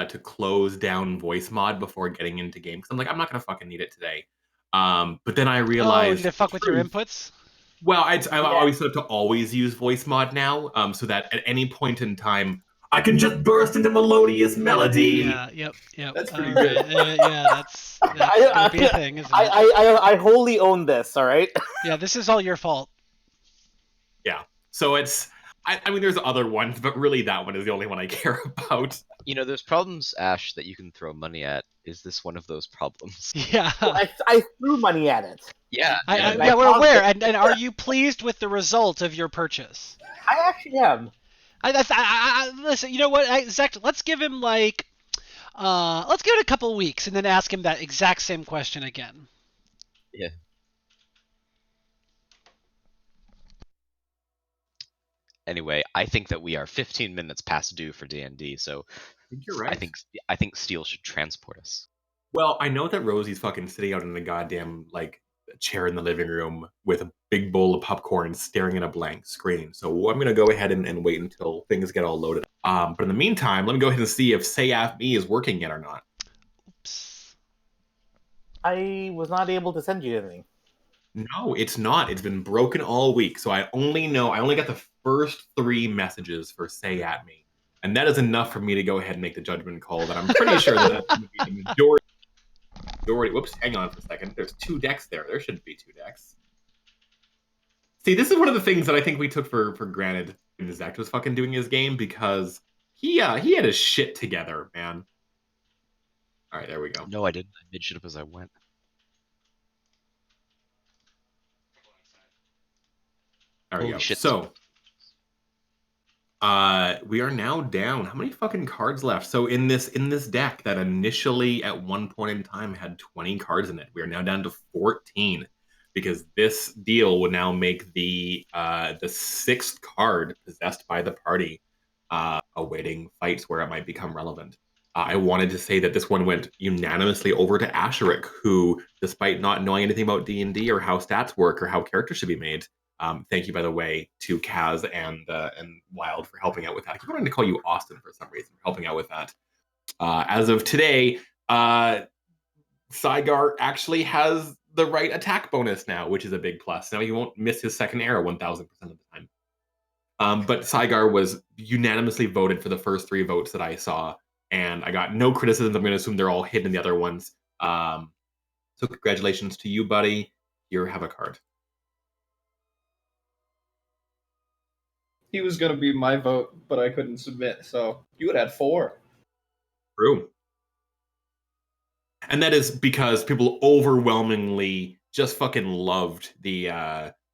to close down voice mod before getting into games. I'm like, I'm not gonna fucking need it today. But then I Oh, did realized it fuck with your inputs? well, I always have to always use voice mod now, so that at any point in time I can just burst into melodious melody. Yeah. Yep. That's pretty All good. right. Yeah, that's gonna be a thing, isn't it? I wholly own this. All right. Yeah, this is all your fault. Yeah. So it's I mean there's other ones, but really that one is the only one I care about. You know, there's problems, Ash, that you can throw money at. Is this one of those problems? Yeah. I threw money at it. Yeah. Yeah, we're aware. And are you pleased with the result of your purchase? I actually am. Listen, you know what, Zach? Let's give him let's give it a couple weeks and then ask him that exact same question again. Yeah. Anyway, I think that we are 15 minutes past due for D&D, so I think you're right. I think Steel should transport us. Well, I know that Rosie's fucking sitting out in the goddamn chair in the living room with a big bowl of popcorn staring at a blank screen. So I'm gonna go ahead and wait until things get all loaded. But in the meantime, let me go ahead and see if Say Af Me is working yet or not. Oops. I was not able to send you anything. No, it's not. It's been broken all week. So I only got the first 3 messages for Say At Me. And that is enough for me to go ahead and make the judgment call that I'm pretty sure that that's going to be the majority. Whoops, hang on for a second. There's 2 decks there. There shouldn't be 2 decks. See, this is one of the things that I think we took for granted when Zach was fucking doing his game, because he had his shit together, man. All right, there we go. No, I didn't. I made shit up as I went. There we Holy go. shit. So, we are now down. How many fucking cards left? So in this deck that initially at one point in time had 20 cards in it, we are now down to 14, because this deal would now make the 6th card possessed by the party awaiting fights where it might become relevant. I wanted to say that this one went unanimously over to Asherik, who, despite not knowing anything about D&D or how stats work or how characters should be made, thank you, by the way, to Kaz and Wild for helping out with that. I keep wanting to call you Austin for some reason, for helping out with that. As of today, Saigar actually has the right attack bonus now, which is a big plus. Now he won't miss his second arrow 1,000% of the time. But Saigar was unanimously voted for the first 3 votes that I saw, and I got no criticisms. I'm going to assume they're all hidden in the other ones. So congratulations to you, buddy. Here, have a card. He was going to be my vote, but I couldn't submit, so you would have had 4. True. And that is because people overwhelmingly just fucking loved the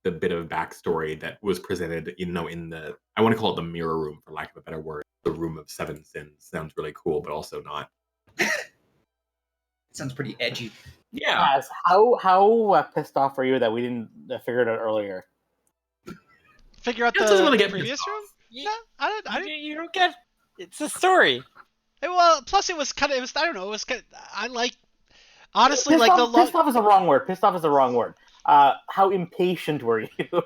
bit of backstory that was presented, in the, I want to call it the mirror room, for lack of a better word. The room of 7 sins sounds really cool, but also not. Sounds pretty edgy. Yeah. How pissed off are you that we didn't figure it out earlier? Figure out doesn't wanna the get previous pissed room? You, No, I didn't. you don't get. It's a story. Well, plus it was I don't know. It was kind of, I like, honestly, Pissed like off, pissed off is the wrong word. Pissed off is the wrong word. How impatient were you?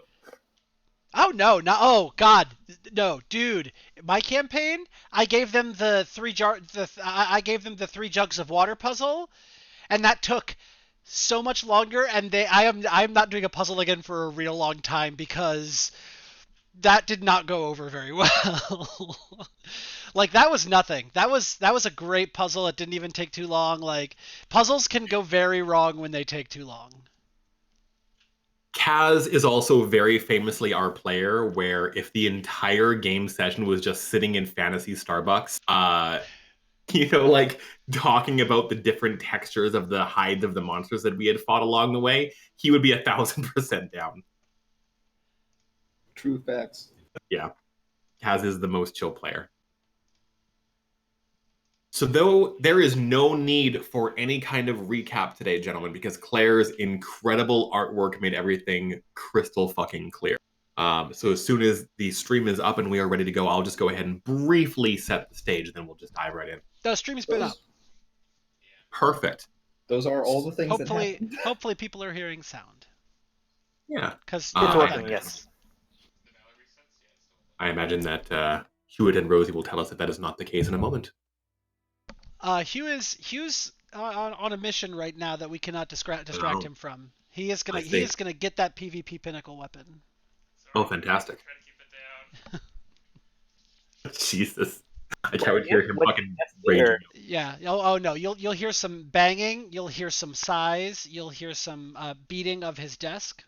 Oh no, no! Oh God, no, dude! My campaign, I gave them the 3 I gave them the 3 jugs of water puzzle, and that took so much longer. And I am not doing a puzzle again for a real long time, because that did not go over very well. Like, that was nothing. That was a great puzzle. It didn't even take too long. Like, puzzles can go very wrong when they take too long. Kaz is also very famously our player, where if the entire game session was just sitting in fantasy Starbucks, like talking about the different textures of the hides of the monsters that we had fought along the way, he would be 1,000% down. True facts. Yeah. Kaz is the most chill player. So though there is no need for any kind of recap today, gentlemen, because Claire's incredible artwork made everything crystal fucking clear. So as soon as the stream is up and we are ready to go, I'll just go ahead and briefly set the stage, then we'll just dive right in. The stream's been up. Perfect. Those are all the things that happen. Hopefully people are hearing sound. Yeah. Because It's working, yes. I imagine that Hewitt and Rosie will tell us if that is not the case in a moment. Hugh's on a mission right now that we cannot distract Oh, him from. He is gonna I see. get that PvP pinnacle weapon. Oh, fantastic. Try to keep it down. Jesus. I can't hear him What fucking did raging. Yeah. Oh no. You'll hear some banging. You'll hear some sighs. You'll hear some beating of his desk.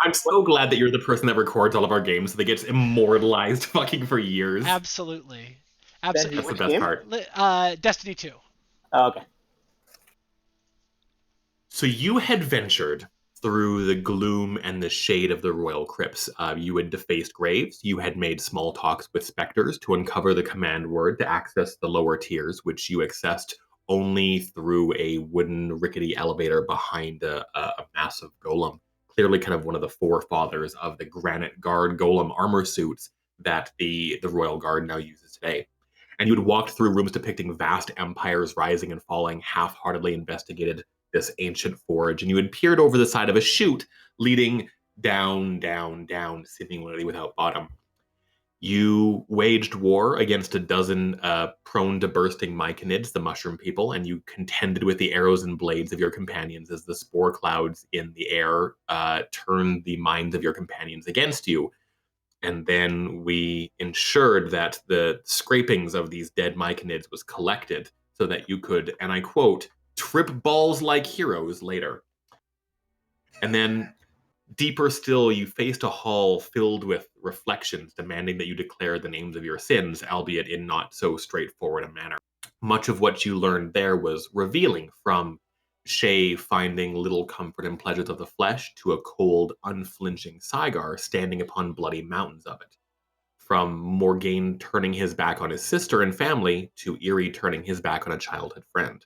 I'm so glad that you're the person that records all of our games so they get immortalized fucking for years. Absolutely. Benji, That's the which best game? part. Destiny 2. Oh, okay. So you had ventured through the gloom and the shade of the royal crypts. You had defaced graves. You had made small talks with specters to uncover the command word to access the lower tiers, which you accessed only through a wooden rickety elevator behind a massive golem. Clearly, kind of one of the forefathers of the granite guard golem armor suits that the royal guard now uses today. And you had walked through rooms depicting vast empires rising and falling, half-heartedly investigated this ancient forge, and you had peered over the side of a chute leading down, down, down, seemingly without bottom. You waged war against a dozen prone to bursting myconids, the mushroom people, and you contended with the arrows and blades of your companions as the spore clouds in the air turned the minds of your companions against you. And then we ensured that the scrapings of these dead myconids was collected so that you could, and I quote, trip balls like heroes later. And then, deeper still, you faced a hall filled with reflections demanding that you declare the names of your sins, albeit in not so straightforward a manner. Much of what you learned there was revealing, from Shay finding little comfort in pleasures of the flesh to a cold, unflinching Saigar standing upon bloody mountains of it. From Morgaine turning his back on his sister and family to Eerie turning his back on a childhood friend.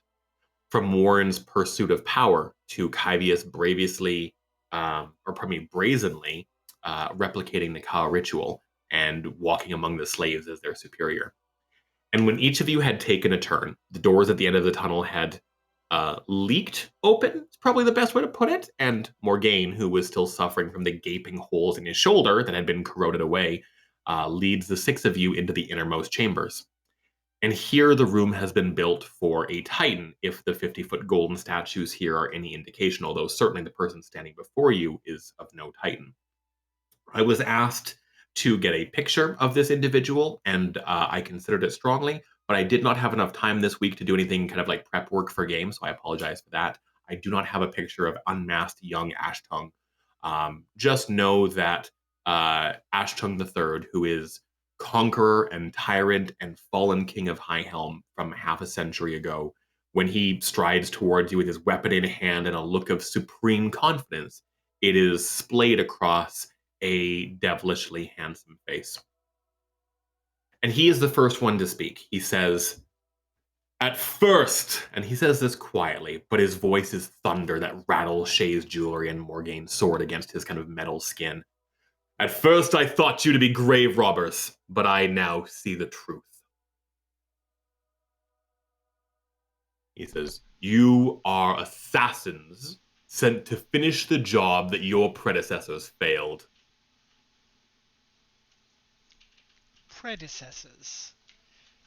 From Warren's pursuit of power to Kyvius brazenly replicating the Ka ritual and walking among the slaves as their superior. And when each of you had taken a turn, the doors at the end of the tunnel had leaked open, is probably the best way to put it, and Morgaine, who was still suffering from the gaping holes in his shoulder that had been corroded away, leads the six of you into the innermost chambers. And here the room has been built for a titan, if the 50-foot golden statues here are any indication, although certainly the person standing before you is of no titan. I was asked to get a picture of this individual, and I considered it strongly, but I did not have enough time this week to do anything kind of like prep work for games, so I apologize for that. I do not have a picture of unmasked young Ashtung. Just know that Ashtung III, who is conqueror and tyrant and fallen king of High Helm from half a century ago, when he strides towards you with his weapon in hand and a look of supreme confidence, it is splayed across a devilishly handsome face. And he is the first one to speak. He says, "At first," and he says this quietly, but his voice is thunder that rattles Shay's jewelry and Morgaine's sword against his kind of metal skin. "At first I thought you to be grave robbers, but I now see the truth." He says, "You are assassins sent to finish the job that your predecessors failed." Predecessors.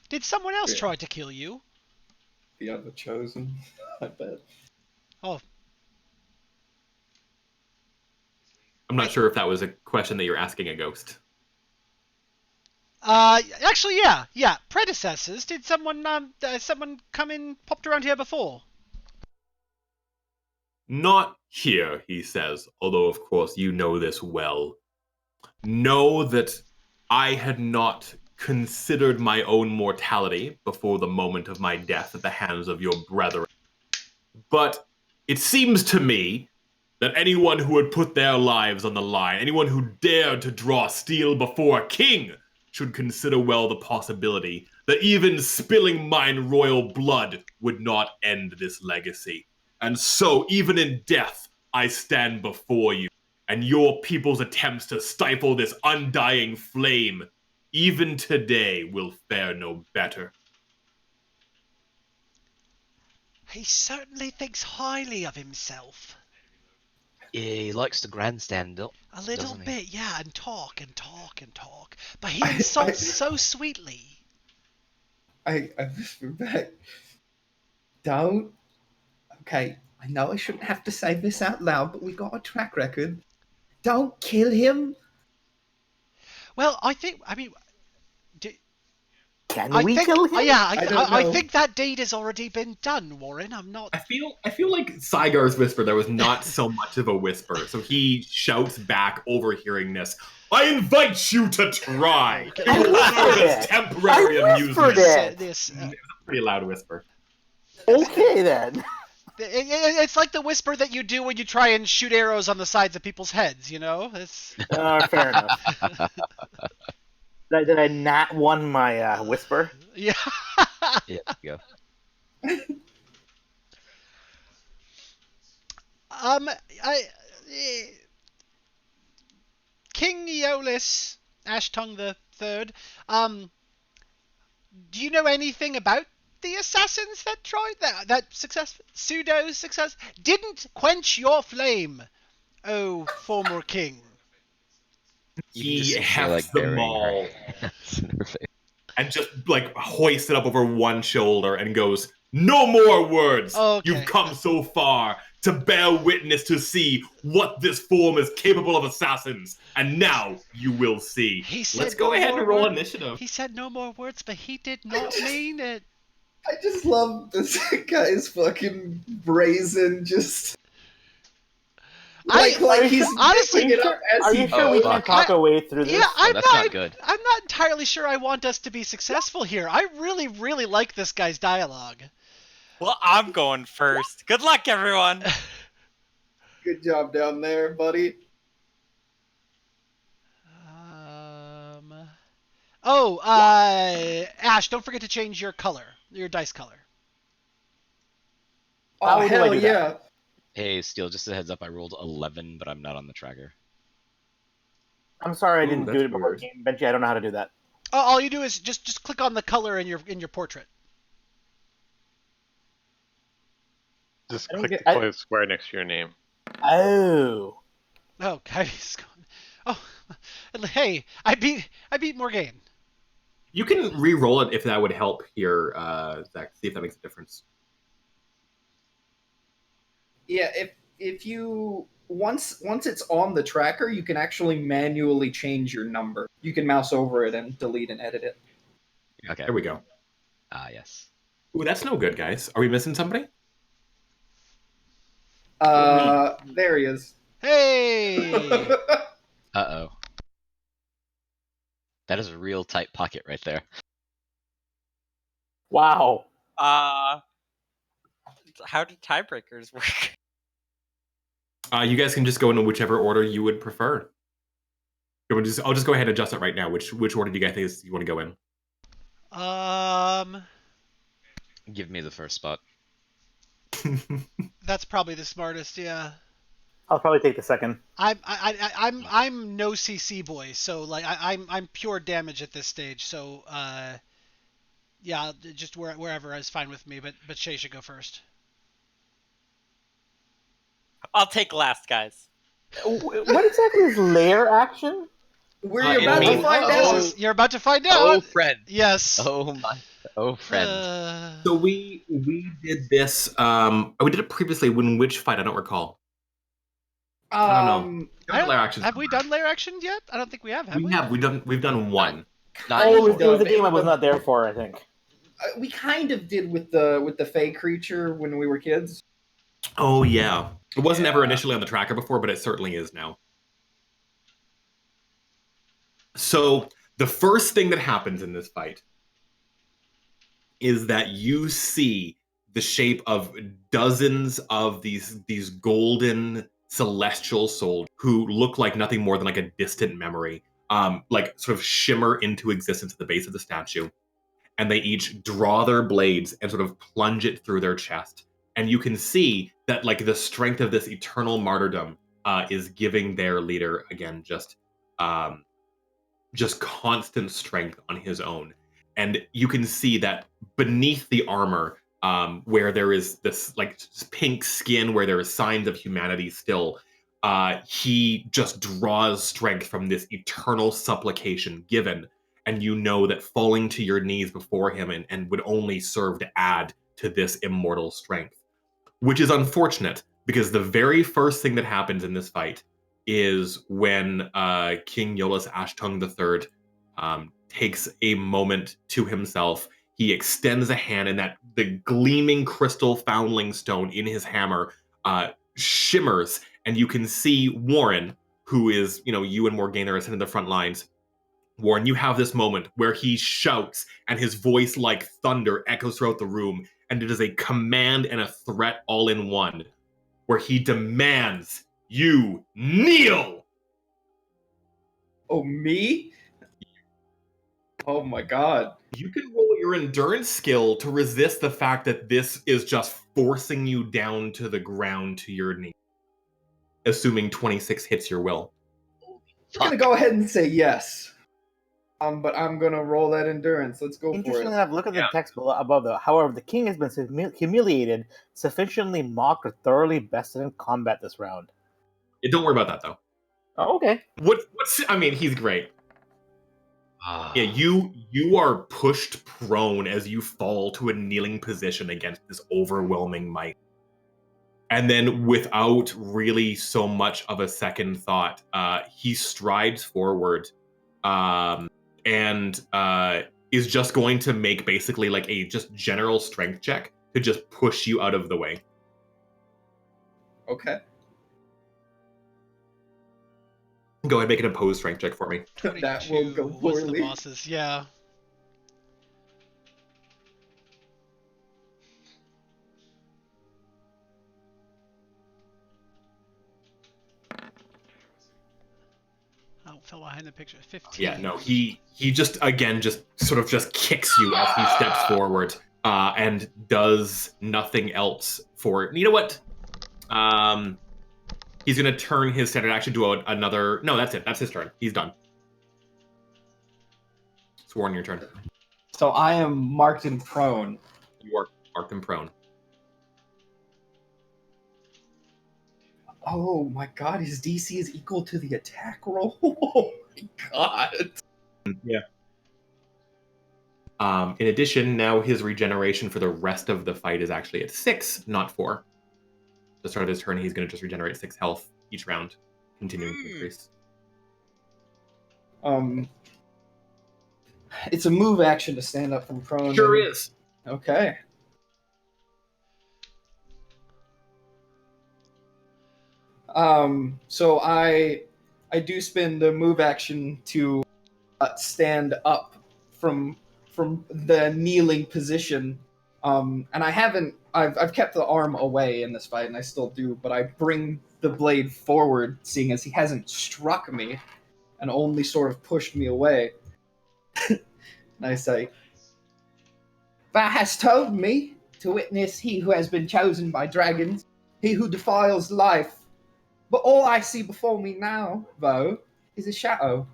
Did someone else try to kill you? The other chosen, I bet. Oh, I'm not sure if that was a question that you're asking a ghost. actually, yeah. Predecessors. Did someone come in, popped around here before? "Not here," he says, although of course you know this well. "Know that I had not considered my own mortality before the moment of my death at the hands of your brethren. But it seems to me that anyone who would put their lives on the line, anyone who dared to draw steel before a king, should consider well the possibility that even spilling mine royal blood would not end this legacy. And so, even in death, I stand before you, and your people's attempts to stifle this undying flame, even today, will fare no better." He certainly thinks highly of himself. Yeah, he likes to grandstand up. A little Doesn't he? bit, yeah, and talk and talk and talk. But he insults so sweetly. I whisper back. Don't. Okay, I know I shouldn't have to say this out loud, but we got a track record. Don't kill him. Well, I mean, do, Can we kill him? yeah, I don't I know. think that deed has already been done, Warren. I'm not. I feel like Saigar's whisper there was not so much of a whisper, so he shouts back, overhearing this. I invite you to try. Okay. It will serve as temporary I whispered amusement. it. This, It was a pretty loud whisper. Okay then. it's like the whisper that you do when you try and shoot arrows on the sides of people's heads. You know, it's. Fair enough. Did I not won my whisper? Yeah. Yeah, go. King Aeolus, Ashtongue the Third. Do you know anything about the assassins that tried that pseudo success didn't quench your flame? Oh, former king. You can He just see her, hefts like, the burying her maul hands in her face. and just like hoists it up over one shoulder and goes, "No more words. Okay. You've come so far to bear witness to see what this form is capable of assassins, and now you will see." He said Let's go no ahead more and roll words. initiative. He said no more words, but he did not mean it. I just love this guy's fucking brazen, just like he's honestly, picking it up as Are he you sure we goes. can talk our way through this? Yeah, I'm that's not good. I'm not entirely sure I want us to be successful here. I really, really like this guy's dialogue. Well, I'm going first. Good luck, everyone. Good job down there, buddy. Ash, don't forget to change your color, your dice color. How Oh, do I hell do yeah. that? Hey, Steel, just a heads up, I rolled 11, but I'm not on the tracker. I'm sorry I Ooh, didn't do that's it before weird. the game. Benji, I don't know how to do that. All you do is just click on the color in your portrait. Just I don't click get- the closed square next to your name. Oh. Oh, guys. Oh, hey, I beat Morgaine. You can re-roll it if that would help here, Zach. See if that makes a difference. Yeah, if you once it's on the tracker, you can actually manually change your number. You can mouse over it and delete and edit it. Okay. There we go. Yes. Ooh, that's no good, guys. Are we missing somebody? There he is. Hey. Uh-oh. That is a real tight pocket right there. Wow. How do tiebreakers work? You guys can just go into whichever order you would prefer. I'll just go ahead and adjust it right now. Which order do you guys think you want to go in? Give me the first spot. That's probably the smartest. Yeah. I'll probably take the second. I'm no CC boy, so like I'm pure damage at this stage. So yeah, just wherever is fine with me. But Shay should go first. I'll take last, guys. What exactly is lair action? We're it about to means- find out. You're about to find out. Oh, friend. Yes. Oh, friend. So we did this. We did it previously. When which fight? I don't recall. I don't know. Lair actions. Have we done lair action yet? I don't think we have. Have we? We've done one. Not Oh, anymore. it was a game I was not there for, I think. We kind of did with the Fey creature when we were kids. Oh yeah. It wasn't ever initially on the tracker before, but it certainly is now. So the first thing that happens in this fight is that you see the shape of dozens of these golden celestial souls who look like nothing more than like a distant memory, like sort of shimmer into existence at the base of the statue. And they each draw their blades and sort of plunge it through their chest. And you can see that like the strength of this eternal martyrdom is giving their leader again just constant strength on his own. And you can see that beneath the armor, where there is this like pink skin, where there is signs of humanity still, he just draws strength from this eternal supplication given. And you know that falling to your knees before him and would only serve to add to this immortal strength, which is unfortunate because the very first thing that happens in this fight is when King Yolas Ashtung III takes a moment to himself. He extends a hand, and the gleaming crystal foundling stone in his hammer shimmers, and you can see Warren, who is, you and Morgana are sitting in the front lines. Warren, you have this moment where he shouts, and his voice like thunder echoes throughout the room, and it is a command and a threat all in one, where he demands you kneel. Oh, me? Oh my god. You can roll your endurance skill to resist the fact that this is just forcing you down to the ground to your knee. Assuming 26 hits your will. I'm gonna go ahead and say yes. But I'm gonna roll that endurance. Let's go for Interestingly it. enough, look at the text above though. However, the king has been humiliated, sufficiently mocked, or thoroughly bested in combat this round. Yeah, don't worry about that though. Oh, okay. He's great. Yeah, you are pushed prone as you fall to a kneeling position against this overwhelming might. And then without really so much of a second thought, he strides forward and is just going to make basically like a just general strength check to just push you out of the way. Okay. Go ahead and make an opposed strength check for me. That will go What's the poorly. bosses? Yeah. Oh, fell behind the picture. 15. Yeah, no, he just again just sort of just kicks you as he steps forward and does nothing else for. You know what? He's gonna turn his standard action to another. No, that's it. That's his turn. He's done. Sworn, your turn. So I am marked and prone. You are marked and prone. Oh my god, his DC is equal to the attack roll? Oh my god. Yeah. In addition, now his regeneration for the rest of the fight is actually at 6, not 4. At the start of his turn, he's going to just regenerate 6 health each round, continuing to increase. It's a move action to stand up from prone. Sure is. Okay. So I do spend the move action to stand up from the kneeling position. And I've kept the arm away in this fight, and I still do, but I bring the blade forward, seeing as he hasn't struck me and only sort of pushed me away. And I say, "Thou hast told me to witness he who has been chosen by dragons, he who defiles life. But all I see before me now, though, is a shadow.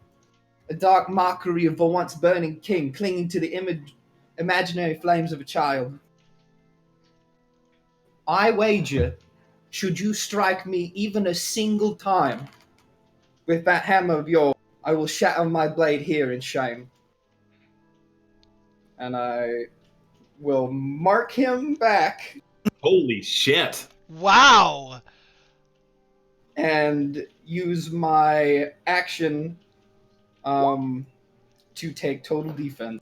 A dark mockery of the once burning king clinging to the imaginary flames of a child. I wager, should you strike me even a single time with that hammer of yours, I will shatter my blade here in shame." And I will mark him back Holy shit. Wow. and use my action to take total defense.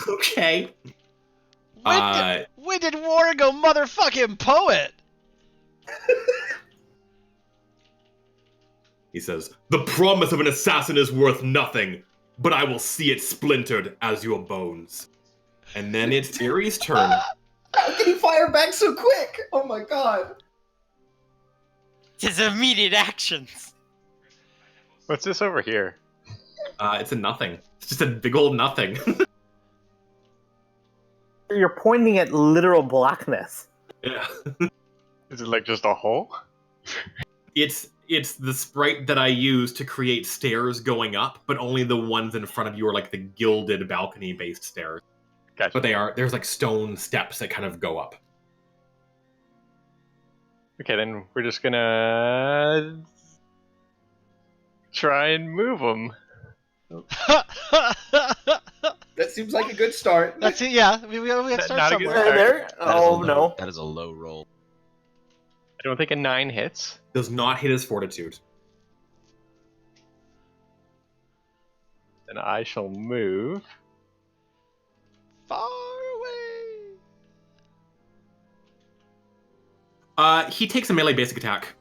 Okay. When did Warren go motherfucking poet? He says, "The promise of an assassin is worth nothing, but I will see it splintered as your bones." And then it's Erie's turn. How can he fire back so quick? Oh my god. His immediate actions. What's this over here? It's a nothing. It's just a big old nothing. You're pointing at literal blackness. Yeah. Is it like just a hole? It's the sprite that I use to create stairs going up, but only the ones in front of you are like the gilded balcony-based stairs. Gotcha. But there's like stone steps that kind of go up. Okay, then we're just gonna try and move them. That seems like a good start. That's it. Yeah, we got to start Not a good somewhere. start. There. That is a Oh low, no. That is a low roll. I don't think a 9 hits. Does not hit his fortitude. Then I shall move. Far away. He takes a melee basic attack.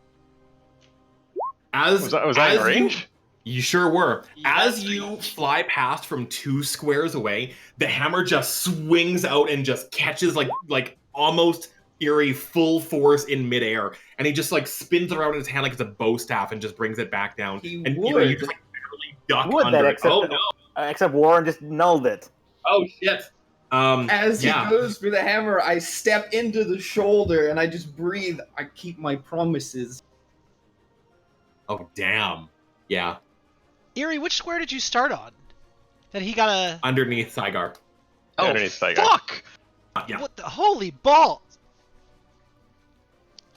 As Was I in as range? You sure were. Yes. As you fly past from 2 squares away, the hammer just swings out and just catches like almost Eerie full force in midair, and he just like spins it around in his hand like it's a bow staff and just brings it back down. He and would. Eerie, you just like barely duck Would under that it. except Oh no! except Warren just nulled it. Oh shit! As he yeah. goes for the hammer, I step into the shoulder and I just breathe. I keep my promises. Oh damn! Yeah, Eerie, which square did you start on? That he got a. underneath Saigar. Oh, Underneath Saigar. fuck! Yeah. What the holy balls?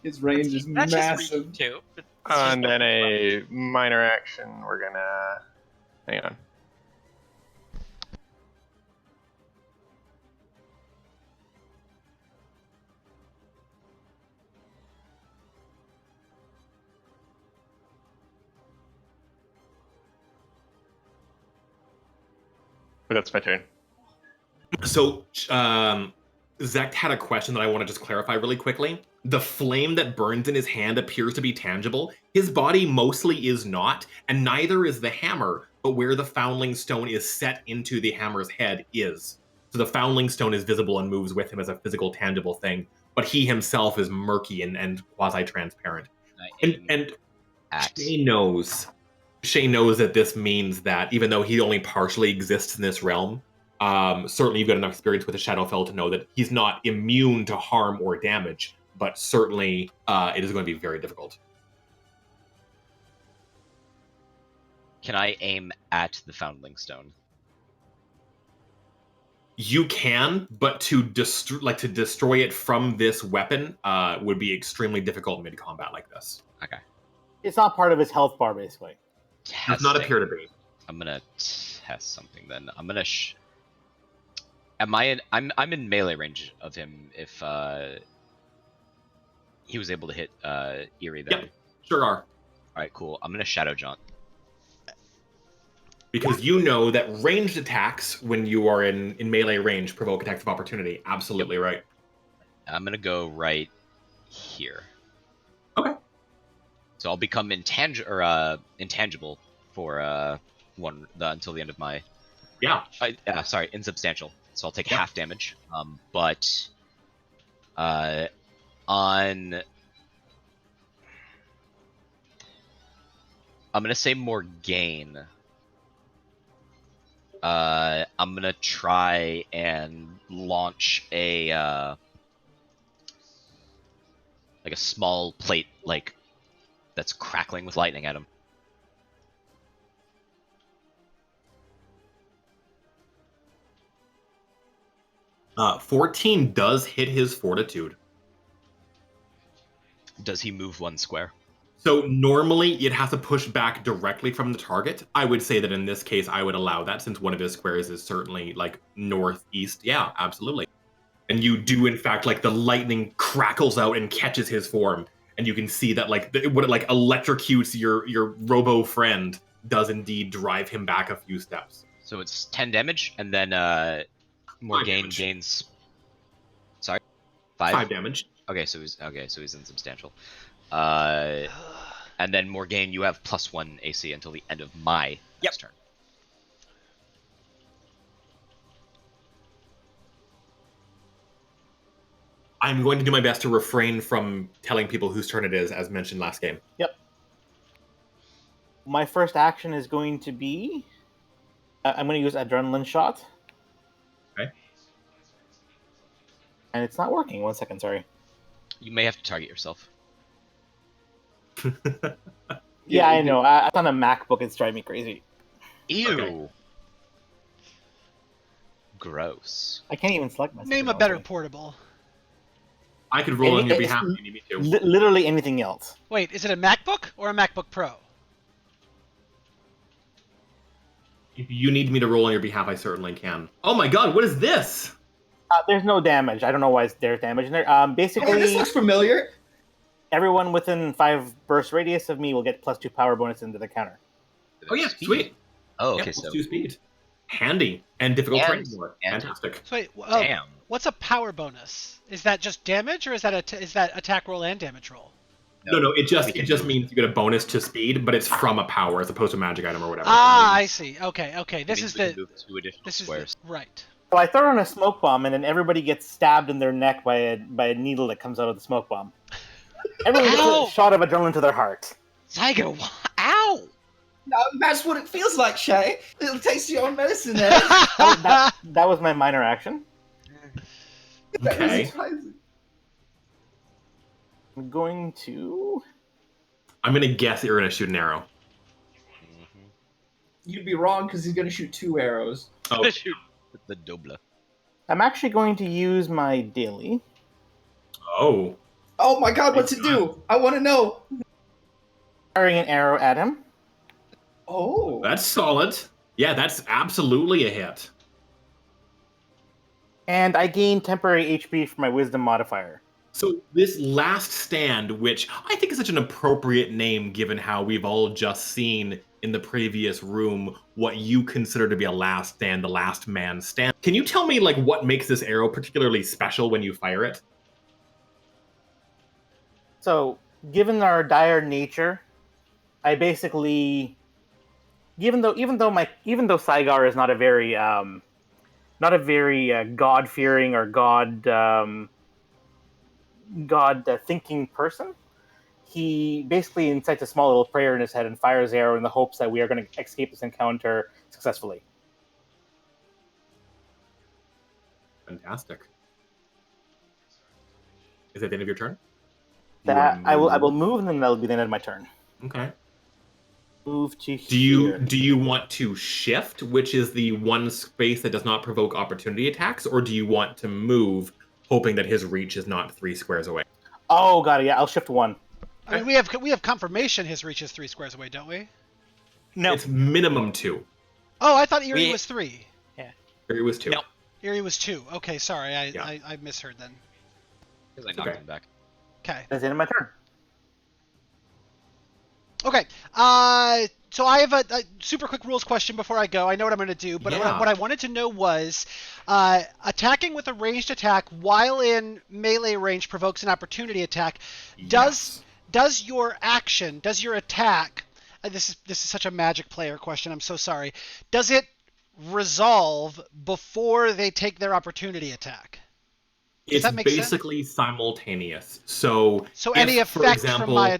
His range is That's just massive. reach too. It's And just then a minor action. We're gonna. Hang on. But that's my turn. So, Zect had a question that I want to just clarify really quickly. The flame that burns in his hand appears to be tangible. His body mostly is not, and neither is the hammer, but where the Foundling Stone is set into the hammer's head is. So the Foundling Stone is visible and moves with him as a physical, tangible thing, but he himself is murky and quasi-transparent. And Shay knows that this means that even though he only partially exists in this realm, certainly you've got enough experience with the Shadowfell to know that he's not immune to harm or damage, but certainly it is going to be very difficult. Can I aim at the Foundling Stone? You can, but to destroy it from this weapon would be extremely difficult mid-combat like this. Okay. It's not part of his health bar, basically. Does not Testing. appear to be. I'm gonna test something then. I'm gonna. Am I in? I'm in melee range of him if he was able to hit Eerie then. Yep, sure are. All right, cool. I'm gonna Shadow Jaunt. Because you know that ranged attacks, when you are in melee range, provoke attacks of opportunity. Absolutely right. I'm gonna go right here. Okay. So I'll become intangible for until the end of my. Yeah. Sorry, insubstantial. So I'll take Yeah. half damage. But on. I'm gonna say Morgaine. I'm gonna try and launch a like a small plate that's crackling with lightning at him. Uh, 14 does hit his fortitude. Does he move 1 square? So normally it has to push back directly from the target. I would say that in this case I would allow that since one of his squares is certainly like northeast. Yeah, absolutely. And you do in fact like the lightning crackles out and catches his form, and you can see that like what it like electrocutes your robo friend does indeed drive him back a few steps. So it's 10 damage, and then Morgaine damage. gains. Sorry, 5. 5 damage. Okay, so he's insubstantial. And then Morgaine, you have +1 AC until the end of my next turn. I'm going to do my best to refrain from telling people whose turn it is, as mentioned last game. Yep. My first action is going to be. I'm going to use Adrenaline Shot. Okay. And it's not working. 1 second, sorry. You may have to target yourself. Yeah, I know. It's on a MacBook. It's driving me crazy. Ew. Okay. Gross. I can't even select myself. Name a better portable. I could roll on your It's behalf if you need me to. Literally anything else. Wait, is it a MacBook or a MacBook Pro? If you need me to roll on your behalf, I certainly can. Oh my god, what is this? There's no damage. I don't know why there's damage in there. Hey, this Basically, looks familiar. everyone within 5 burst radius of me will get +2 power bonus into the counter. Oh yeah, Speed. sweet. Oh, Yeah, okay, plus so 2 speed. Handy and difficult And- terrain more. and- Fantastic. So wait, damn. what's a power bonus? Is that just damage, or is that is that attack roll and damage roll? No, it just we can means you get a bonus to speed, but it's from a power as opposed to a magic item or whatever. Ah, I see. Okay. It This means is we can the move 2 additional this is squares. the right. So I throw in a smoke bomb, and then everybody gets stabbed in their neck by a needle that comes out of the smoke bomb. Everyone gets Ow! a shot of adrenaline to their heart. Zygo, ow! No, that's what it feels like, Shay. It'll taste your own medicine there. That was my minor action. That was Okay. surprising. I'm going to. I'm gonna guess that you're gonna shoot an arrow. You'd be wrong because he's going to shoot 2 arrows. Oh, Shoot the dobla. I'm actually going to use my daily. oh. Oh my god, what's it do? I want to know. Firing an arrow at him. Oh. That's solid. Yeah, that's absolutely a hit. And I gain temporary HP for my wisdom modifier. So this last stand, which I think is such an appropriate name given how we've all just seen in the previous room what you consider to be a last stand, the last man stand. Can you tell me like what makes this arrow particularly special when you fire it? So, given our dire nature, I basically, even though Saigar is not a very God fearing or God thinking person, he basically incites a small little prayer in his head and fires the arrow in the hopes that we are going to escape this encounter successfully. Fantastic. Is that the end of your turn? That You I wanna will move? move, and then that'll be the end of my turn. Okay. Move to Do you here. do you want to shift, which is the one space that does not provoke opportunity attacks, or do you want to move, hoping that his reach is not 3 squares away? Oh, got it. Yeah, I'll shift 1. I mean, we have confirmation his reach is 3 squares away, don't we? No. It's minimum 2. Oh, I thought Erie We- was 3. It was 2. No. Erie was 2. Okay, sorry, Yeah. I misheard then. Because I knocked Okay. him back. Okay. That's the end of my turn. Okay. So I have a super quick rules question before I go. I know what I'm going to do, but Yeah. what I wanted to know was, attacking with a ranged attack while in melee range provokes an opportunity attack. Does your action, does your attack? This is such a Magic player question. I'm so sorry. Does it resolve before they take their opportunity attack? Does It's that make sense? basically simultaneous. So Any if, for effect example, from my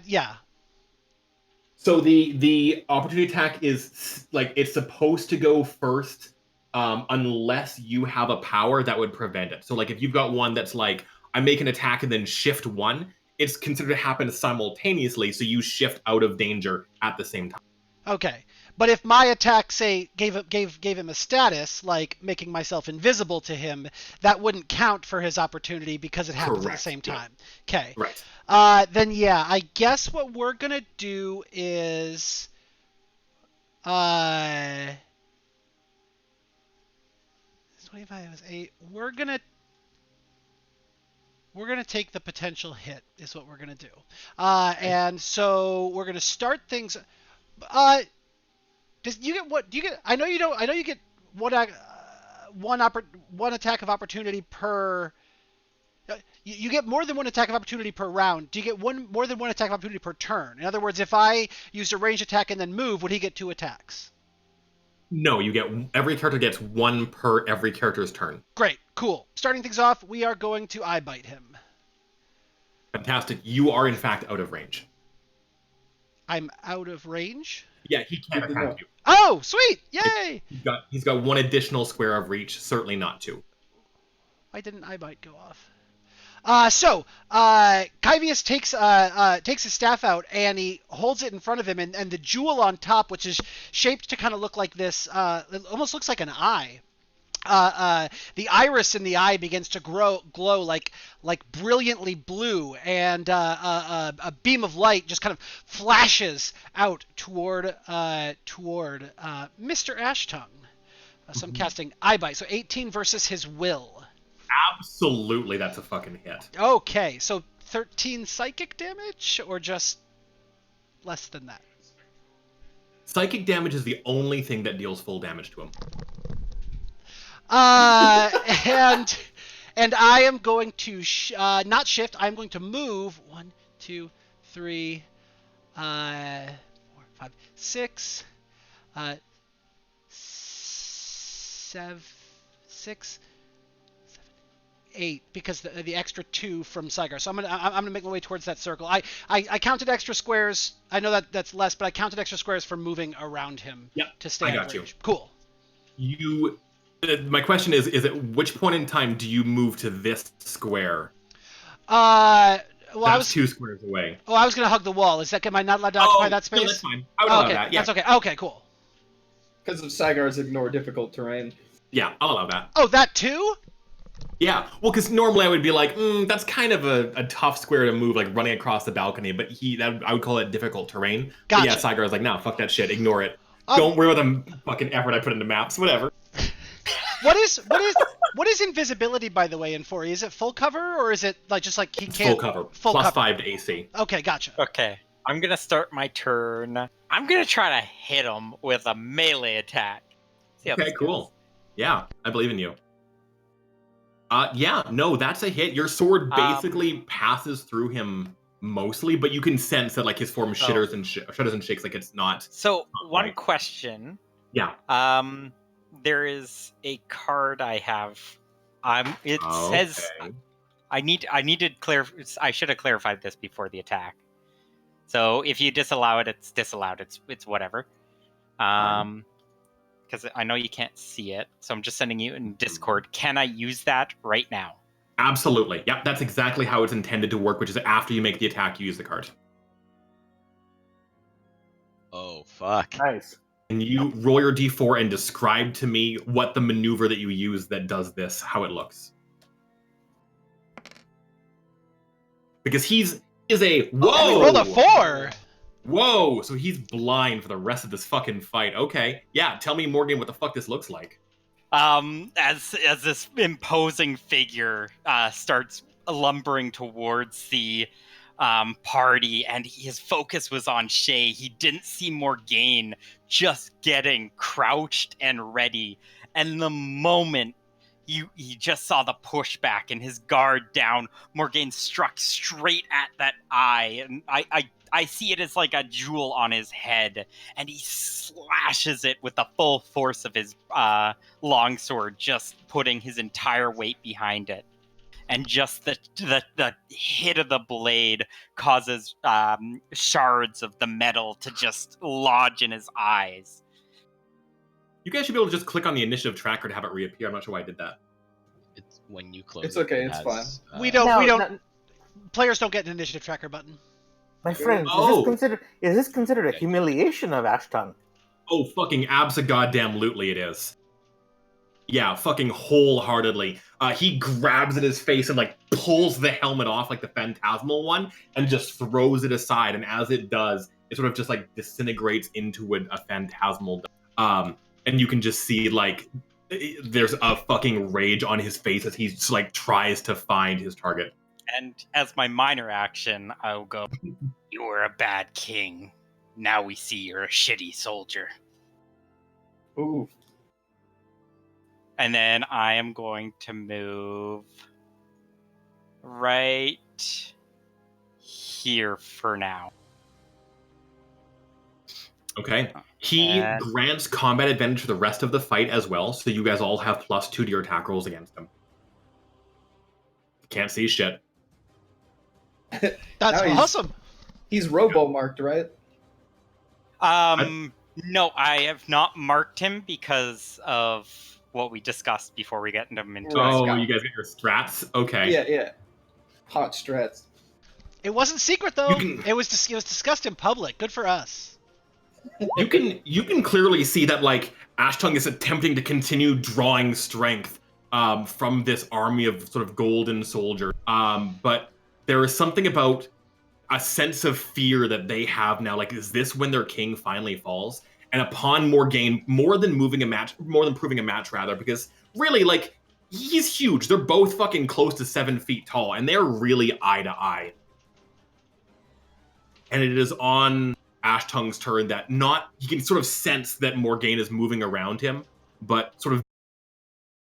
So the opportunity attack is like it's supposed to go first, unless you have a power that would prevent it. So like if you've got one that's like I make an attack and then shift 1, it's considered to happen simultaneously. So you shift out of danger at the same time. Okay, but if my attack, say, gave him a status like making myself invisible to him, that wouldn't count for his opportunity because it happens at the Correct, same yeah. time. Okay. Right. Then yeah, I guess what we're gonna do is, 25 is 8. We're gonna take the potential hit is what we're gonna do, and so we're gonna start things. Does you get what do you get? I know you don't. I know you get one attack of opportunity per. You get more than one attack of opportunity per round. Do you get more than one attack of opportunity per turn? In other words, if I used a ranged attack and then move, would he get 2 attacks? No, you get every character gets 1 per every character's turn. Great, cool. Starting things off, we are going to eye bite him. Fantastic. You are in fact out of range. I'm out of range. Yeah, he can't Good to know. attack you. Oh, sweet! Yay! He's got 1 additional square of reach, certainly not 2. Why didn't eye bite go off? Kyvius takes his staff out and he holds it in front of him, and the jewel on top, which is shaped to kind of look like this, it almost looks like an eye, the iris in the eye begins to glow like brilliantly blue, and a beam of light just kind of flashes out toward Mr. Ashtongue. So I'm casting Eye Bite. So 18 versus his will. Absolutely, that's a fucking hit. Okay, so 13 psychic damage, or just less than that? Psychic damage is the only thing that deals full damage to him. And I am going to not shift. I'm going to move 1, 2, 3, 4, 5, 6, 7, 6, 7, 8, because the extra 2 from Saigar. So I'm gonna make my way towards that circle. I counted extra squares. I know that's less, but I counted extra squares for moving around him. Yep, to stay I out of got you. range. Cool. My question is at which point in time do you move to this square? Well, That's 2 squares away. Oh, I was gonna hug the wall. Am I not allowed to occupy that space? No, that's fine. I would allow okay, that. Yeah. that's okay. Okay, cool. Because of Saigar's ignore difficult terrain. Yeah, I'll allow that. Oh, that too? Yeah, well, because normally I would be like, that's kind of a tough square to move, like running across the balcony. But I would call it difficult terrain. Gotcha. But yeah, Saigar was like, no, fuck that shit, ignore it. Don't worry about the fucking effort I put into maps, whatever. What is invisibility, by the way, in 4E? Is it full cover, or is it just like he can't? Full cover. Plus 5 to AC. Okay, gotcha. Okay, I'm gonna start my turn. I'm gonna try to hit him with a melee attack. See how Okay, this cool. goes. Yeah, I believe in you. Yeah, no, that's a hit. Your sword basically passes through him mostly, but you can sense that like his form shudders and shakes, like it's not. So one right. question. Yeah. There is a card I have. It says I need to clarify. I should have clarified this before the attack. So if you disallow it, it's disallowed. It's whatever. Because I know you can't see it, so I'm just sending you in Discord. Can I use that right now? Absolutely. Yep, that's exactly how it's intended to work, which is after you make the attack, you use the card. Oh, fuck. Nice. And you roll your d4 and describe to me what the maneuver that you use that does this, how it looks. Because he is a... Whoa! Oh, we rolled a 4! Whoa! So he's blind for the rest of this fucking fight. Okay. Yeah, tell me, Morgan, what the fuck this looks like. As this imposing figure starts lumbering towards the party, and his focus was on Shay. He didn't see Morgaine just getting crouched and ready. And the moment he just saw the pushback and his guard down, Morgaine struck straight at that eye. And I see it as like a jewel on his head, and he slashes it with the full force of his longsword, just putting his entire weight behind it. And just the hit of the blade causes shards of the metal to just lodge in his eyes. You guys should be able to just click on the initiative tracker to have it reappear. I'm not sure why I did that. It's when you close. It's okay, it it's has, fine. We don't. No. Players don't get an initiative tracker button. My friend, is this considered a humiliation of Ashtongue? Oh, fucking abso-goddamn-lutely it is. Yeah, fucking wholeheartedly. He grabs at his face and like pulls the helmet off like the phantasmal one and just throws it aside. And as it does, it sort of just like disintegrates into a phantasmal. And you can just see like there's a fucking rage on his face as he just, like tries to find his target. And as my minor action, I'll go, "You were a bad king. Now we see you're a shitty soldier." Ooh. And then I am going to move right here for now. Okay. He grants combat advantage for the rest of the fight as well, so you guys all have +2 to your attack rolls against him. Can't see shit. That's Now awesome. He's robo-marked, right? No, I have not marked him because of what we discussed before we get into him into Oh, Scott. you guys get your strats? Okay. Yeah. Hot strats. It wasn't secret though. It was discussed in public. Good for us. You can clearly see that like Ashtung is attempting to continue drawing strength from this army of sort of golden soldiers. But there is something about a sense of fear that they have now. Like, is this when their king finally falls? And upon Morgaine, more than proving a match, rather, because really, like, he's huge. They're both fucking close to 7 feet tall, and they're really eye to eye. And it is on Ashtung's turn that he can sort of sense that Morgaine is moving around him, but sort of